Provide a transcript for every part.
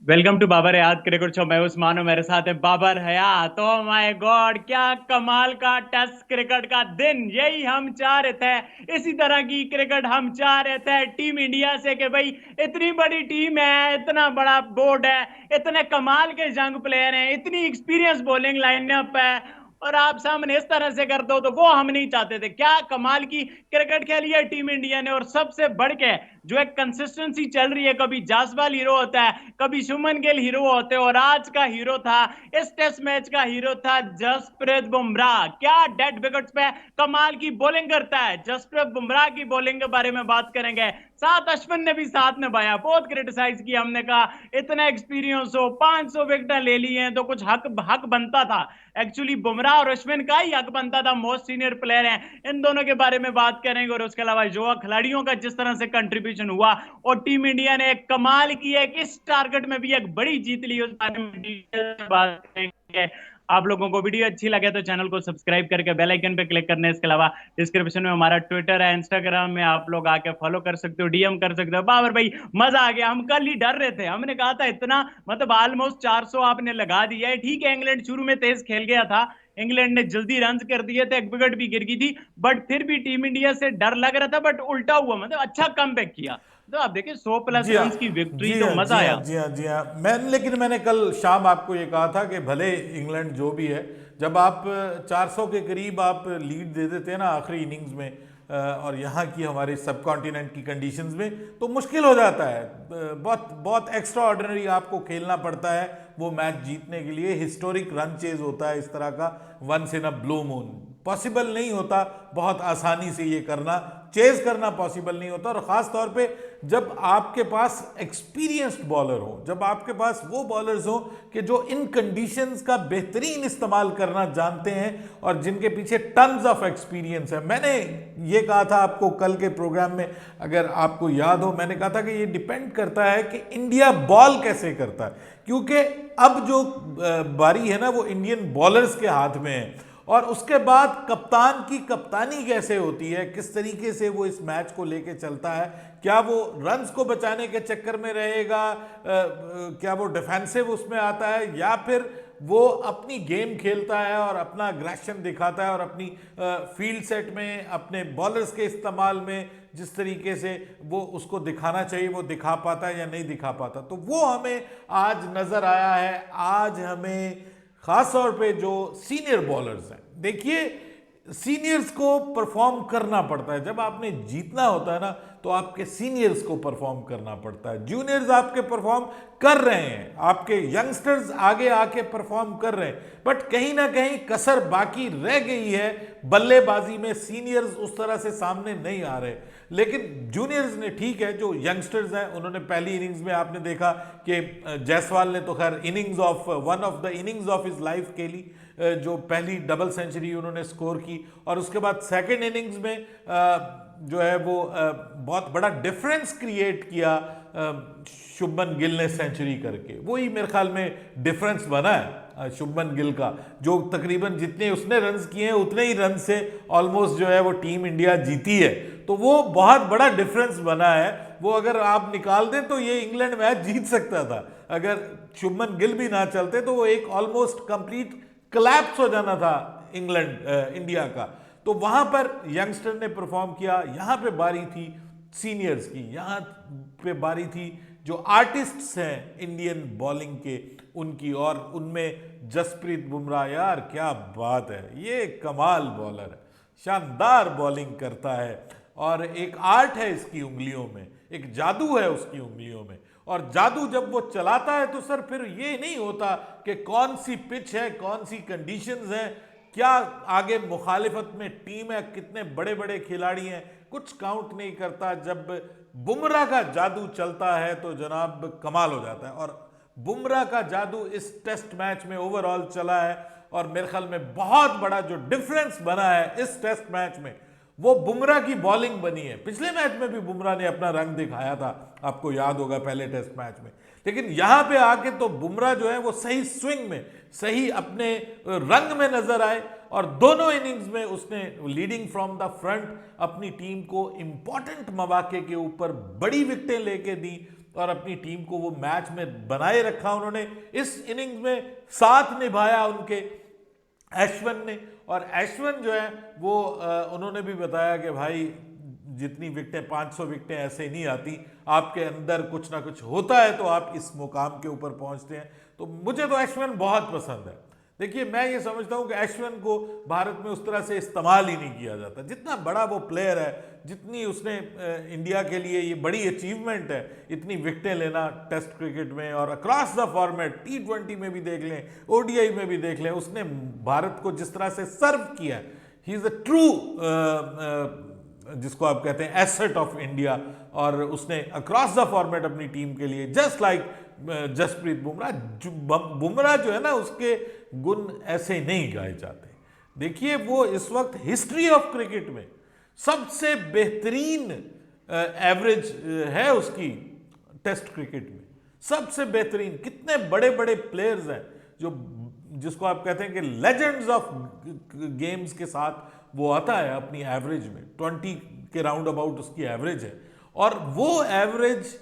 Welcome to Babar Hayat cricket show. मैं उस्मान हूं, मेरे साथ है Babar Hayat. Oh my god, क्या कमाल का टेस्ट क्रिकेट का दिन! यही हम चाह रहे थे, इसी तरह की क्रिकेट हम चाह रहे थे टीम इंडिया से कि भाई इतनी बड़ी टीम है, इतना बड़ा बोर्ड है, इतने कमाल के यंग प्लेयर हैं, इतनी एक्सपीरियंस बॉलिंग लाइनअप है और आप सामने इस तरह से कर दो, तो वो हम नहीं चाहते थे। क्या कमाल की क्रिकेट खेली है टीम इंडिया ने। और सबसे बढ़ के जो एक कंसिस्टेंसी चल रही है, कभी जासवाल हीरो होता है, कभी शुभमन गिल हीरो होते हैं, और आज का हीरो था, इस टेस्ट मैच का हीरो था जसप्रीत बुमराह। क्या डेड विकेट्स पे कमाल की बॉलिंग करता है। जसप्रीत बुमराह की बॉलिंग के बारे में बात करेंगे। साथ अश्विन ने भी साथ निभाया, बहुत क्रिटिसाइज किया हमने, कहा इतना एक्सपीरियंस हो, 500 विकेट ले ली हैं तो कुछ हक हक बनता था। एक्चुअली बुमराह और अश्विन का ही हक बनता था, मोस्ट सीनियर प्लेयर हैं। इन दोनों के बारे में बात करेंगे और उसके अलावा युवा खिलाड़ियों का जिस तरह से कंट्रीब्यूशन हुआ और टीम इंडिया ने एक कमाल की है कि इस टारगेट में भी एक बड़ी जीत ली, उस बारे में डिटेल में बात करेंगे। आप लोगों को वीडियो अच्छी लगे तो चैनल को सब्सक्राइब करके बेल आइकन पे क्लिक करने, इसके अलावा डिस्क्रिप्शन में हमारा ट्विटर है, इंस्टाग्राम में आप लोग आके फॉलो कर सकते हो, डीएम कर सकते हो। बाबर भाई, मजा आ गया। हम कल ही डर रहे थे, हमने कहा था इतना मतलब ऑलमोस्ट 400 आपने लगा दिया है। ठीक है, इंग्लैंड शुरू में तेज खेल गया था, इंग्लैंड ने जल्दी रन कर दिए थे, एक विकेट भी गिर गई थी, बट फिर भी टीम इंडिया से डर लग रहा था, बट उल्टा हुआ, मतलब अच्छा कमबैक किया। तो आप देखिए 100 प्लस जी हाँ। रन की विक्ट्री, जी तो हाँ। मजा जी हाँ। आया। जी हाँ। जी हाँ। लेकिन मैंने कल शाम आपको ये कहा था कि भले इंग्लैंड जो भी है, जब आप 400 के करीब आप लीड दे देते हैं ना आखिरी इनिंग्स में, और यहाँ की हमारे सब कॉन्टिनेंट की कंडीशंस में, तो मुश्किल हो जाता है। बहुत बहुत एक्स्ट्रा ऑर्डिनरी आपको खेलना पड़ता है वो मैच जीतने के लिए। हिस्टोरिक रन चेज होता है इस तरह का, once in a blue moon. Possible नहीं होता बहुत आसानी से ये करना, चेज करना पॉसिबल नहीं होता। और ख़ास तौर पे जब आपके पास एक्सपीरियंस्ड बॉलर हो, जब आपके पास वो बॉलर्स हो कि जो इन कंडीशंस का बेहतरीन इस्तेमाल करना जानते हैं और जिनके पीछे टन्स ऑफ एक्सपीरियंस है। मैंने ये कहा था आपको कल के प्रोग्राम में, अगर आपको याद हो, मैंने कहा था कि ये डिपेंड करता है कि इंडिया बॉल कैसे करता है, क्योंकि अब जो बारी है ना वो इंडियन बॉलर्स के हाथ में है। और उसके बाद कप्तान की कप्तानी कैसे होती है, किस तरीके से वो इस मैच को लेके चलता है, क्या वो रन्स को बचाने के चक्कर में रहेगा, क्या वो डिफेंसिव उसमें आता है, या फिर वो अपनी गेम खेलता है और अपना अग्रेशन दिखाता है और अपनी फील्ड सेट में अपने बॉलर्स के इस्तेमाल में जिस तरीके से वो उसको दिखाना चाहिए वो दिखा पाता है या नहीं दिखा पाता। तो वो हमें आज नजर आया है। आज हमें खास तौर पे जो सीनियर बॉलर्स हैं, देखिए सीनियर्स को परफॉर्म करना पड़ता है। जब आपने जीतना होता है ना, तो आपके सीनियर्स को परफॉर्म करना पड़ता है। जूनियर्स आपके परफॉर्म कर रहे हैं, आपके यंगस्टर्स आगे आके परफॉर्म कर रहे हैं, बट कहीं ना कहीं कसर बाकी रह गई है बल्लेबाजी में। सीनियर्स उस तरह से सामने नहीं आ रहे, लेकिन जूनियर्स ने, ठीक है, जो यंगस्टर्स हैं उन्होंने पहली इनिंग्स में आपने देखा कि जायसवाल ने तो खैर innings of one of the innings of his life खेली, जो पहली डबल सेंचुरी उन्होंने स्कोर की। और उसके बाद सेकंड इनिंग्स में जो है वो बहुत बड़ा डिफरेंस क्रिएट किया शुभमन गिल ने सेंचुरी करके। वही मेरे ख्याल में डिफरेंस बना है शुभमन गिल का, जो तकरीबन जितने उसने रन्स किए हैं उतने ही रन से ऑलमोस्ट जो है वो टीम इंडिया जीती है। तो वो बहुत बड़ा डिफरेंस बना है। वो अगर आप निकाल दें तो ये इंग्लैंड मैच जीत सकता था। अगर शुभमन गिल भी ना चलते तो वो एक ऑलमोस्ट कंप्लीट कोलैप्स हो जाना था इंडिया का। तो वहां पर यंगस्टर ने परफॉर्म किया। यहां पे बारी थी सीनियर्स की, यहां पे बारी थी जो आर्टिस्ट्स हैं इंडियन बॉलिंग के, उनकी। और उनमें जसप्रीत बुमराह, यार क्या बात है, ये कमाल बॉलर है, शानदार बॉलिंग करता है। और एक आर्ट है इसकी उंगलियों में, एक जादू है उसकी उंगलियों में। और जादू जब वो चलाता है तो सर फिर ये नहीं होता कि कौन सी पिच है, कौन सी कंडीशंस हैं, क्या आगे मुखालिफत में टीम है, कितने बड़े बड़े खिलाड़ी हैं, कुछ काउंट नहीं करता। जब बुमराह का जादू चलता है तो जनाब कमाल हो जाता है। और बुमराह का जादू इस टेस्ट मैच में ओवरऑल चला है। और मेरे ख्याल में बहुत बड़ा जो डिफरेंस बना है इस टेस्ट मैच में, वो बुमराह की बॉलिंग बनी है। पिछले मैच में भी बुमराह ने अपना रंग दिखाया था, आपको याद होगा, पहले टेस्ट मैच में। लेकिन यहां पे आके तो बुमराह जो है वो सही स्विंग में, सही अपने रंग में नजर आए। और दोनों इनिंग्स में उसने लीडिंग फ्रॉम द फ्रंट अपनी टीम को इंपॉर्टेंट मौके के ऊपर बड़ी विकेटें लेके दी। और अपनी टीम को वो मैच में बनाए रखा उन्होंने। इस इनिंग्स में साथ निभाया उनके एशवन ने, और एशवन जो है वो उन्होंने भी बताया कि भाई जितनी विकेटें 500 विकेटें ऐसे नहीं आती, आपके अंदर कुछ ना कुछ होता है तो आप इस मुकाम के ऊपर पहुंचते हैं। तो मुझे तो एशवन बहुत पसंद है। देखिए मैं ये समझता हूँ कि एशवन को भारत में उस तरह से इस्तेमाल ही नहीं किया जाता। जितना बड़ा वो प्लेयर है, जितनी उसने इंडिया के लिए ये बड़ी अचीवमेंट है, इतनी विकेटें लेना टेस्ट क्रिकेट में और अक्रॉस द फॉर्मेट, T20 में भी देख लें, ODI में भी देख लें, उसने भारत को जिस तरह से सर्व किया, ही इज़ अ ट्रू जिसको आप कहते हैं एसेट ऑफ इंडिया। और उसने अक्रॉस द फॉर्मेट अपनी टीम के लिए जस्ट लाइक जसप्रीत बुमराह जो है ना, उसके गुण ऐसे नहीं गाए जाते। देखिए वो इस वक्त हिस्ट्री ऑफ क्रिकेट में सबसे बेहतरीन एवरेज है उसकी टेस्ट क्रिकेट में, सबसे बेहतरीन। कितने बड़े बड़े प्लेयर्स हैं जो जिसको आप कहते हैं कि लेजेंड्स ऑफ गेम्स के साथ वो आता है अपनी एवरेज में, 20 के राउंड अबाउट उसकी एवरेज है। और वो एवरेज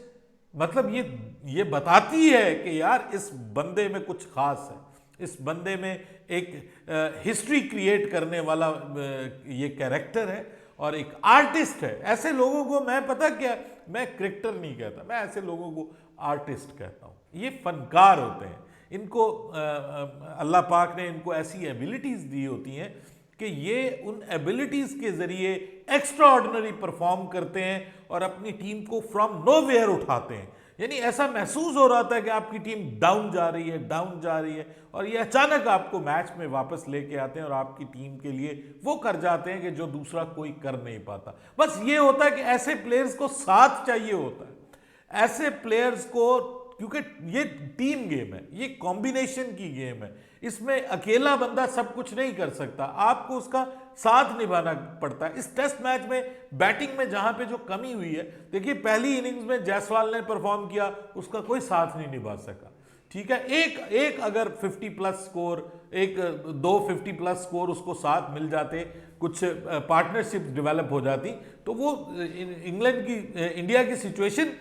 मतलब ये बताती है कि यार इस बंदे में कुछ खास है, इस बंदे में एक हिस्ट्री क्रिएट करने वाला ये कैरेक्टर है और एक आर्टिस्ट है। ऐसे लोगों को मैं पता क्या, मैं क्रिकेटर नहीं कहता, मैं ऐसे लोगों को आर्टिस्ट कहता हूँ। ये फनकार होते हैं, इनको अल्लाह पाक ने इनको ऐसी एबिलिटीज दी होती हैं कि ये उन एबिलिटीज के जरिए एक्स्ट्रा ऑर्डिनरी परफॉर्म करते हैं और अपनी टीम को फ्रॉम नोवेयर उठाते हैं। यानी ऐसा महसूस हो रहा था कि आपकी टीम डाउन जा रही है और ये अचानक आपको मैच में वापस लेके आते हैं और आपकी टीम के लिए वो कर जाते हैं कि जो दूसरा कोई कर नहीं पाता। बस ये होता है कि ऐसे प्लेयर्स को साथ चाहिए होता है, ऐसे प्लेयर्स को, क्योंकि ये टीम गेम है, ये कॉम्बिनेशन की गेम है, इसमें अकेला बंदा सब कुछ नहीं कर सकता, आपको उसका साथ निभाना पड़ता है। इस टेस्ट मैच में बैटिंग में जहां पे जो कमी हुई है, देखिए पहली इनिंग्स में जायसवाल ने परफॉर्म किया, उसका कोई साथ नहीं निभा सका। ठीक है, एक अगर 50 प्लस स्कोर, एक 250 प्लस स्कोर उसको साथ मिल जाते, कुछ पार्टनरशिप डेवलप हो जाती, तो वो इंडिया की सिचुएशन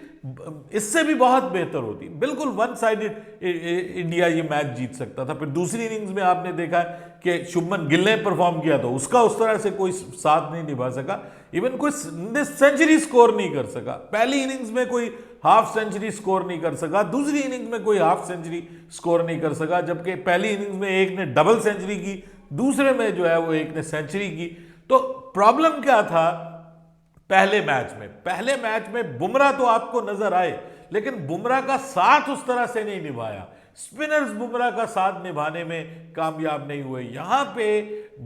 इससे भी बहुत बेहतर होती। बिल्कुल वन साइडेड इंडिया ये मैच जीत सकता था। फिर दूसरी इनिंग्स में आपने देखा कि शुभमन गिल ने परफॉर्म किया तो उसका उस तरह से कोई साथ नहीं निभा सका, इवन कोई सेंचुरी स्कोर नहीं कर सका। पहली इनिंग्स में कोई हाफ सेंचुरी स्कोर नहीं कर सका, दूसरी इनिंग्स में कोई हाफ सेंचुरी स्कोर नहीं कर सका, जबकि पहली इनिंग्स में एक ने डबल सेंचुरी की, दूसरे में जो है वो एक ने सेंचुरी की। तो प्रॉब्लम क्या था पहले मैच में बुमराह तो आपको नजर आए, लेकिन बुमराह का साथ उस तरह से नहीं निभाया। स्पिनर्स बुमराह का साथ निभाने में कामयाब नहीं हुए। यहां पे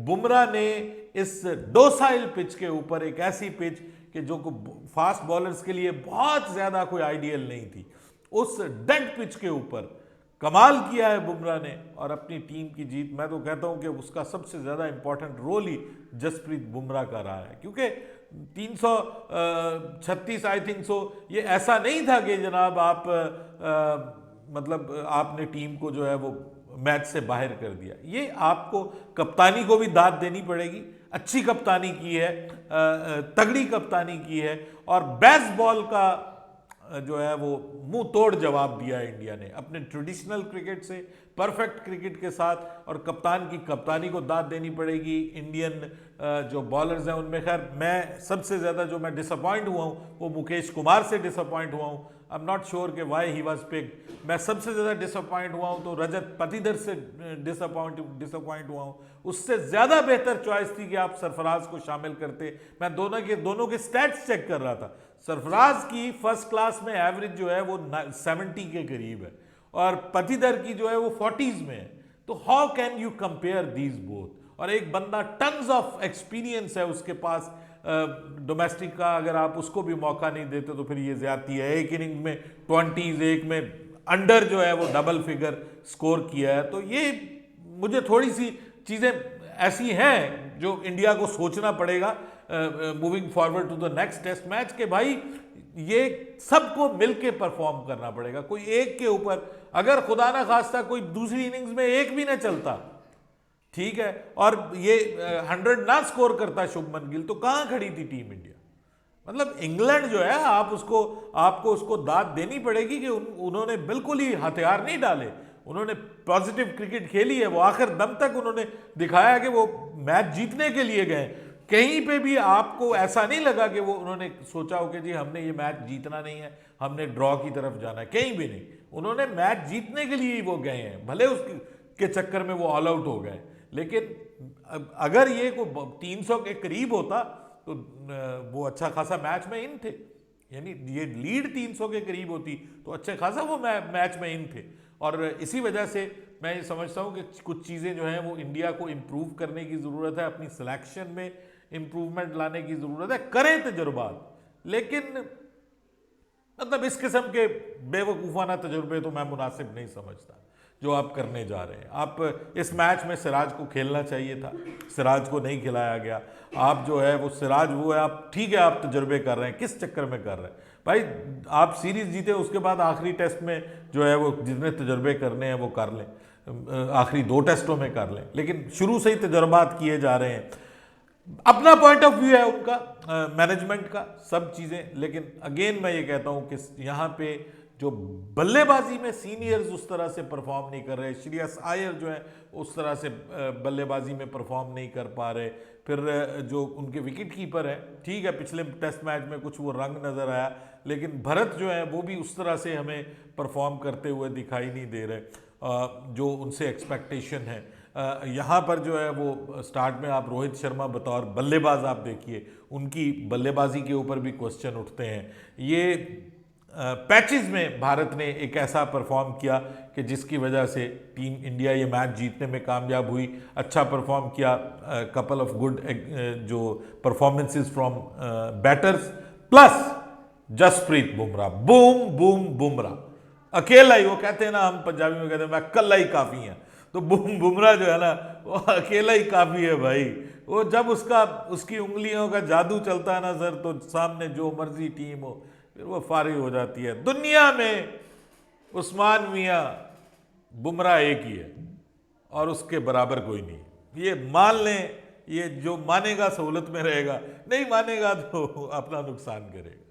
बुमराह ने इस डोसाइल पिच के ऊपर, एक ऐसी पिच कि जो फास्ट बॉलर्स के लिए बहुत ज्यादा कोई आइडियल नहीं थी, उस डेड पिच के ऊपर कमाल किया है बुमराह ने और अपनी टीम की जीत। मैं तो कहता हूं कि उसका सबसे ज्यादा इंपॉर्टेंट रोल ही जसप्रीत बुमराह का रहा है, क्योंकि 336 आई थिंक सो, ये ऐसा नहीं था कि जनाब आप मतलब आपने टीम को जो है वो मैच से बाहर कर दिया। ये आपको कप्तानी को भी दाद देनी पड़ेगी, अच्छी कप्तानी की है, तगड़ी कप्तानी की है और बेसबॉल का जो है वो मुंह तोड़ जवाब दिया है इंडिया ने अपने ट्रेडिशनल क्रिकेट से परफेक्ट क्रिकेट के साथ। और कप्तान की कप्तानी को दाद देनी पड़ेगी। इंडियन जो बॉलर्स हैं उनमें खैर मैं सबसे ज़्यादा जो मैं डिसअपॉइंट हुआ हूँ वो मुकेश कुमार से डिसअपॉइंट हुआ हूँ। आई एम नॉट श्योर कि वाई ही वॉज पिक्ड। मैं सबसे ज़्यादा डिसअपॉइंट हुआ हूँ तो रजत पाटीदार से डिसअपॉइंट हुआ हूँ। उससे ज़्यादा बेहतर चॉइस थी कि आप सरफराज को शामिल करते। मैं दोनों के स्टैट्स चेक कर रहा था। सरफराज की फर्स्ट क्लास में एवरेज जो है वो 70 के करीब है और पाटीदार की जो है वो 40s में है। तो how can you compare these both? और एक बंदा टन्स ऑफ एक्सपीरियंस है उसके पास डोमेस्टिक का, अगर आप उसको भी मौका नहीं देते तो फिर ये ज्यादती है। एक इनिंग में 20s, एक में अंडर जो है वो डबल फिगर स्कोर किया है। तो ये मुझे थोड़ी सी चीज़ें ऐसी हैं जो इंडिया को सोचना पड़ेगा moving forward to the next test match के भाई ये सबको मिलके परफॉर्म करना पड़ेगा। कोई एक के ऊपर, अगर खुदा ना खास्ता कोई दूसरी इनिंग्स में एक भी ना चलता, ठीक है, और ये 100 ना स्कोर करता शुभमन गिल, तो कहां खड़ी थी टीम इंडिया? मतलब इंग्लैंड जो है आपको उसको दाद देनी पड़ेगी कि उन्होंने बिल्कुल ही हथियार नहीं डाले, उन्होंने पॉजिटिव क्रिकेट खेली है, वो आखिर दम तक उन्होंने दिखाया कि वो मैच जीतने के लिए गए। कहीं पे भी आपको ऐसा नहीं लगा कि वो उन्होंने सोचा हो कि जी हमने ये मैच जीतना नहीं है, हमने ड्रॉ की तरफ जाना है, कहीं भी नहीं। उन्होंने मैच जीतने के लिए ही वो गए हैं, भले उसके चक्कर में वो ऑल आउट हो गए। लेकिन अगर ये को 300 के करीब होता तो वो अच्छा खासा मैच में इन थे, यानी ये लीड 300 के करीब होती तो अच्छे खासा वो मैच में इन थे। और इसी वजह से मैं ये समझता हूँ कि कुछ चीज़ें जो हैं वो इंडिया को इम्प्रूव करने की ज़रूरत है, अपनी सिलेक्शन में इम्प्रूवमेंट लाने की ज़रूरत है, करें तजुर्बात। लेकिन मतलब इस किस्म के बेवकूफ़ाना तजुर्बे तो मैं मुनासिब नहीं समझता जो आप करने जा रहे हैं। आप इस मैच में सिराज को खेलना चाहिए था, सिराज को नहीं खिलाया गया। आप जो है वो सिराज वो है, आप ठीक है आप तजुर्बे कर रहे हैं, किस चक्कर में कर रहे हैं भाई? आप सीरीज जीते उसके बाद आखिरी टेस्ट में जो है वो जितने तजुर्बे करने हैं वो कर लें, आखिरी 2 टेस्टों में कर लें, लेकिन शुरू से ही तजुर्बात किए जा रहे हैं। अपना पॉइंट ऑफ व्यू है उनका, मैनेजमेंट का, सब चीज़ें। लेकिन अगेन मैं ये कहता हूँ कि यहाँ पे जो बल्लेबाजी में सीनियर्स उस तरह से परफॉर्म नहीं कर रहे, श्रेयस अय्यर जो है उस तरह से बल्लेबाजी में परफॉर्म नहीं कर पा रहे। फिर जो उनके विकेट कीपर हैं, ठीक है पिछले टेस्ट मैच में कुछ वो रंग नज़र आया, लेकिन भरत जो है वो भी उस तरह से हमें परफॉर्म करते हुए दिखाई नहीं दे रहे जो उनसे एक्सपेक्टेशन है। यहाँ पर जो है वो स्टार्ट में आप रोहित शर्मा बतौर बल्लेबाज आप देखिए, उनकी बल्लेबाजी के ऊपर भी क्वेश्चन उठते हैं। ये पैचेस में भारत ने एक ऐसा परफॉर्म किया कि जिसकी वजह से टीम इंडिया ये मैच जीतने में कामयाब हुई, अच्छा परफॉर्म किया। कपल ऑफ गुड जो performances from batters plus Jasprit Bumrah, boom boom Bumrah अकेला ही, वो कहते हैं ना, हम पंजाबी में कहते हैं मैं कल्ला ही काफ़ी है, तो बूम बुमराह जो है ना वो अकेला ही काफ़ी है भाई। वो जब उसकी उंगलियों का जादू चलता है ना सर, तो सामने जो मर्जी टीम हो फिर वो फारिग हो जाती है। दुनिया में उस्मान मियाँ बुमराह एक ही है और उसके बराबर कोई नहीं, ये मान लें। ये जो मानेगा सहूलत में रहेगा, नहीं मानेगा तो अपना नुकसान करेगा।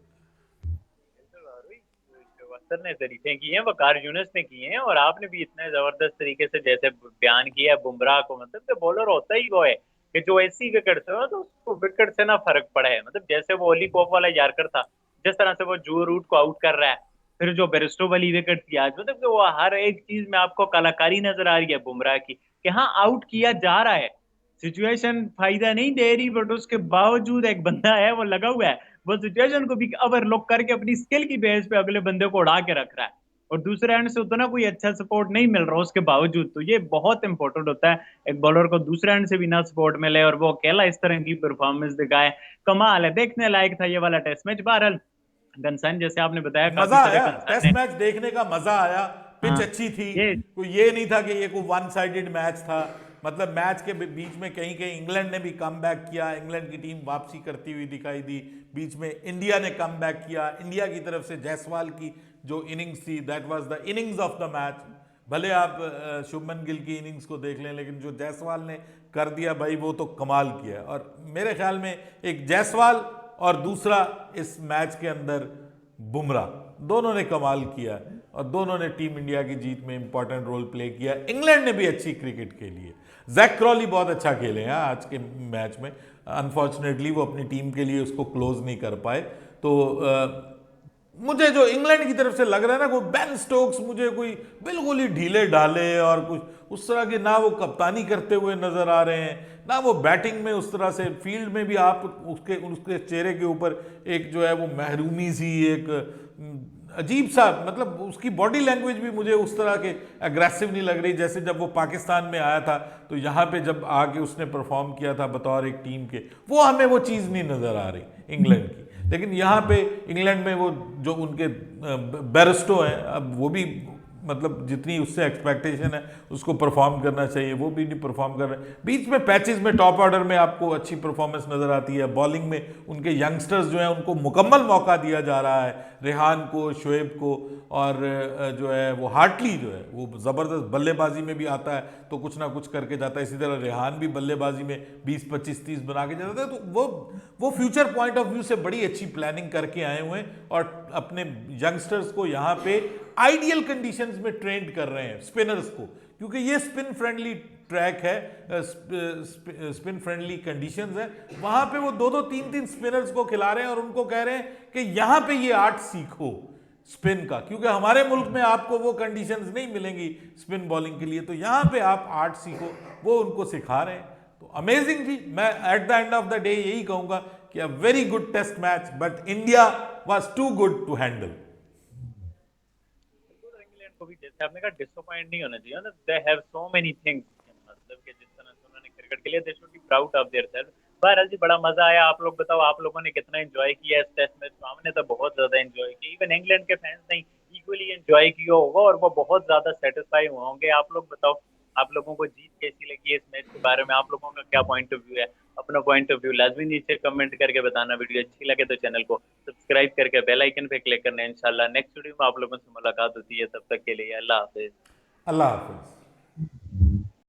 अख्तर ने तरीके की हैं, वकार यूनुस ने किए हैं, और आपने भी इतने जबरदस्त तरीके से जैसे बयान किया है बुमराह को, मतलब कि बॉलर होता ही वो है कि जो ऐसी विकेट से हो तो उसको विकेट से ना फर्क पड़ा है। मतलब जैसे वो ओली पॉप वाला यार्कर था, जिस तरह से वो जो रूट को आउट कर रहा है, फिर जो बेरिस्टो वाली विकेट थी आज, मतलब कि वो हर एक चीज में आपको कलाकारी नजर आ रही है बुमराह की कि हाँ आउट किया जा रहा है, सिचुएशन फायदा नहीं दे रही, बट उसके बावजूद एक बंदा है वो लगा हुआ है, वो सिचुएशन को भी ओवरलुक करके अपनी स्किल की बेस पे अगले बंदे को उड़ा के रख रहा है, और दूसरे एंड से उतना कोई अच्छा सपोर्ट नहीं मिल रहा उसके बावजूद। तो ये बहुत इंपॉर्टेंट होता है एक बॉलर को दूसरे एंड से भी ना सपोर्ट मिले और वो अकेला इस तरह की परफॉर्मेंस दिखाए। कमाल है, देखने लायक था ये वाला टेस्ट मैच। बहरहाल कंसर्न जैसे आपने बताया, मजा आया, टेस्ट मैच देखने का मजा आया, पिच अच्छी थी, कोई ये नहीं था कि ये कोई वन साइडेड मैच था। मतलब मैच के बीच में कहीं कहीं इंग्लैंड ने भी कम बैक किया, इंग्लैंड की टीम वापसी करती हुई दिखाई दी, बीच में इंडिया ने कम बैक किया। इंडिया की तरफ से जायसवाल की जो इनिंग्स थी, that was the innings of the match. भले आप शुभमन गिल की इनिंग्स को देख लें, लेकिन जो जायसवाल ने कर दिया भाई वो तो कमाल किया। और मेरे ख्याल में एक जायसवाल और दूसरा इस मैच के अंदर बुमराह, दोनों ने कमाल किया और दोनों ने टीम इंडिया की जीत में इंपॉर्टेंट रोल प्ले किया। इंग्लैंड ने भी अच्छी क्रिकेट खेली है, जैक क्रॉली बहुत अच्छा खेले हैं आज के मैच में। अनफॉर्चुनेटली वो अपनी टीम के लिए उसको क्लोज नहीं कर पाए। तो मुझे जो इंग्लैंड की तरफ से लग रहा है ना, वो बेन स्टोक्स मुझे कोई बिल्कुल ही ढीले ढाले और कुछ उस तरह के, ना वो कप्तानी करते हुए नजर आ रहे हैं, ना वो बैटिंग में उस तरह से। फील्ड में भी आप उसके चेहरे के ऊपर एक जो है वो महरूमी सी, एक अजीब सा, मतलब उसकी बॉडी लैंग्वेज भी मुझे उस तरह के एग्रेसिव नहीं लग रही जैसे जब वो पाकिस्तान में आया था। तो यहाँ पे जब आके उसने परफॉर्म किया था बतौर एक टीम के, वो हमें वो चीज़ नहीं नज़र आ रही इंग्लैंड की। लेकिन यहाँ पे इंग्लैंड में वो जो उनके बेरिस्टो हैं, अब वो भी मतलब जितनी उससे एक्सपेक्टेशन है उसको परफॉर्म करना चाहिए वो भी नहीं परफॉर्म कर रहे। बीच में पैचेस में टॉप ऑर्डर में आपको अच्छी परफॉर्मेंस नज़र आती है, बॉलिंग में उनके यंगस्टर्स जो हैं उनको मुकम्मल मौका दिया जा रहा है, रेहान को, शोएब को, और जो है वो हार्टली जो है वो ज़बरदस्त बल्लेबाजी में भी आता है तो कुछ ना कुछ करके जाता है। इसी तरह रेहान भी बल्लेबाजी में 20, 25, 30 बना के जाता है। तो वो फ्यूचर पॉइंट ऑफ व्यू से बड़ी अच्छी प्लानिंग करके आए हुए हैं और अपने यंगस्टर्स को यहाँ पे आइडियल कंडीशंस में ट्रेंड कर रहे हैं, स्पिनर्स को, क्योंकि ये स्पिन फ्रेंडली ट्रैक है, स्पिन फ्रेंडली कंडीशंस है। वहां पे वो दो दो तीन तीन स्पिनर्स को खिला रहे हैं और उनको कह रहे हैं कि यहां पे ये आर्ट सीखो स्पिन का, क्योंकि हमारे मुल्क में आपको वो कंडीशंस नहीं मिलेंगी स्पिन बॉलिंग के लिए, तो यहां पे आप आर्ट सीखो, वो उनको सिखा रहे हैं। तो अमेजिंग जी, मैं at the end of the day यही कहूंगा कि a very good test match, but India was too good to handle. England को भी जैसे आपने कहा डिसअपॉइंट नहीं होना चाहिए ना, they have so many things, मतलब कि जिस तरह से उन्होंने क्रिकेट के लिए they should be proud of their self. बहरहाल जी बड़ा मजा आया। आप लोग बताओ आप लोगों ने कितना एंजॉय किया इस टेस्ट मैच को? हमने तो बहुत ज्यादा एंजॉय किया, इवन इंग्लैंड के फैंस ने इक्वली एंजॉय किया होगा और वो बहुत ज्यादा सेटिस्फाई हुए होंगे। आप लोग बताओ आप लोगों को जीत कैसी लगी है? इस मैच के बारे में आप लोगों का क्या पॉइंट ऑफ व्यू है? अपना पॉइंट ऑफ व्यू लाजमी नीचे कमेंट करके बताना। वीडियो अच्छी लगे तो चैनल को सब्सक्राइब करके बेल आइकन पे क्लिक करना है। इंशाल्लाह नेक्स्ट वीडियो में आप लोगों से मुलाकात होती है, तब तक के लिए अल्लाह हाफिज। अल्लाह हाफिज।